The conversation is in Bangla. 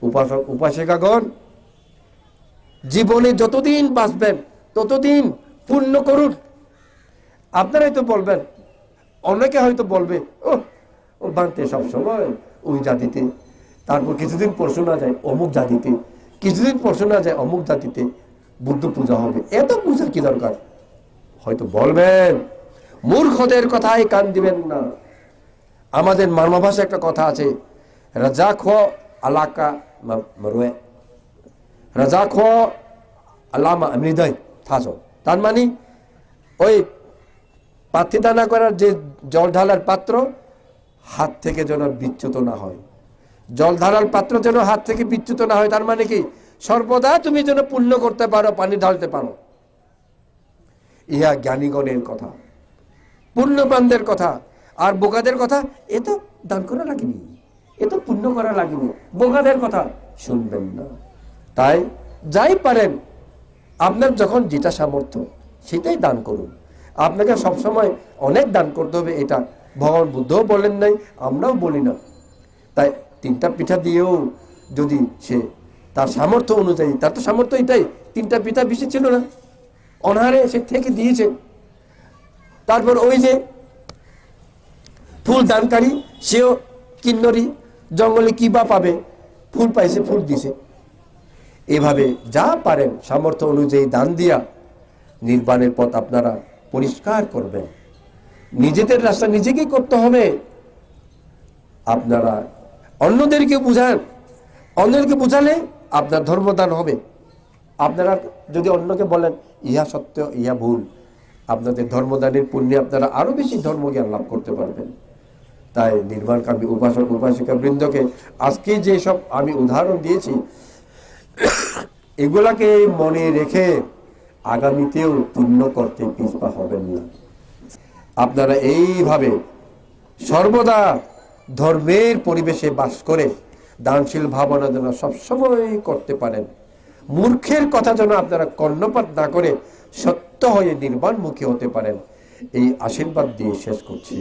উপাসক উপাসিকাগণ জীবনে যতদিন বাঁচবেন ততদিন পুণ্য করুন। আপনারাই তো বলবেন, অনেকে হয়তো বলবে ও বানতে সবসময় ওই জাতিতে, তারপর কিছুদিন পর শোনা যায় অমুক জাতিতে, কিছুদিন পর শোনা যায় অমুক জাতিতে বুদ্ধ পূজা হবে। এত পূজা কি দরকার? হয়তো বলবেন, মূর্খদের কথায় কান দিবেন না। আমাদের মানব ভাষায় একটা কথা আছে, রাজা খো আলাকা মরুয়ে, রাজা খো আলামা মৃদয় থাসো। তার মানে ওই পাথি দানা করার যে জল ঢালার পাত্র হাত থেকে যেন বিচ্যুত না হয়, জল ঢালার পাত্র যেন হাত থেকে বিচ্যুত না হয়। তার মানে কি, সর্বদা তুমি যেন পুণ্য করতে পারো, পানি ঢালতে পারো। ইহা জ্ঞানীগণের কথা, পুণ্যবানদের কথা। আর বোকাদের কথা, এ তো দান করা লাগেনি, এ তো পুণ্য করা লাগেনি, বোকাদের কথা শুনবেন না। তাই যাই পারেন, আপনার যখন যেটা সামর্থ্য সেটাই দান করুন। আপনাকে সবসময় অনেক দান করতে হবে এটা ভগবান বুদ্ধও বলেন নাই, আমরাও বলি না। তাই 3টা পিঠা দিয়েও যদি সে তার সামর্থ্য অনুযায়ী, তার তো সামর্থ্য এটাই, 3টা পিঠা বেশি ছিল না, অনাহারে সে থেকে দিয়েছে। তারপর ওই যে ফুল দানকারী, সেও কিন্নরি, জঙ্গলে কি বা পাবে, ফুল পাইছে, ফুল দিছে। এভাবে যা পারেন সামর্থ্য অনুযায়ী দান দিয়া নির্বাণের পথ আপনারা পরিষ্কার করবেন। নিজেদের রাস্তা নিজেকেই করতে হবে। আপনারা অন্যদেরকে বুঝান, অন্যদেরকে বুঝালে আপনার ধর্মদান হবে। আপনারা যদি অন্যকে বলেন ইহা সত্য ইহা ভুল, আপনাদের ধর্মদানের পুণ্যে আপনারা আরো বেশি ধর্মজ্ঞান লাভ করতে পারবেন। তাই নির্বাণকামী উপাসক উপাসিকা বৃন্দকে আজকে যে সব আমি উদাহরণ দিয়েছি, এগুলাকে মনে রেখে আগামীতেও পুণ্য করতে পিছপা হবেন না। আপনারা এইভাবে সর্বদা ধর্মের পরিবেশে বাস করে দানশীল ভাবনা যেন সবসময় করতে পারেন। মূর্খের কথা যেন আপনারা কর্ণপাত না করে সত্য হয়ে নির্বাণমুখী হতে পারেন। এই আশীর্বাদ দিয়ে শেষ করছি।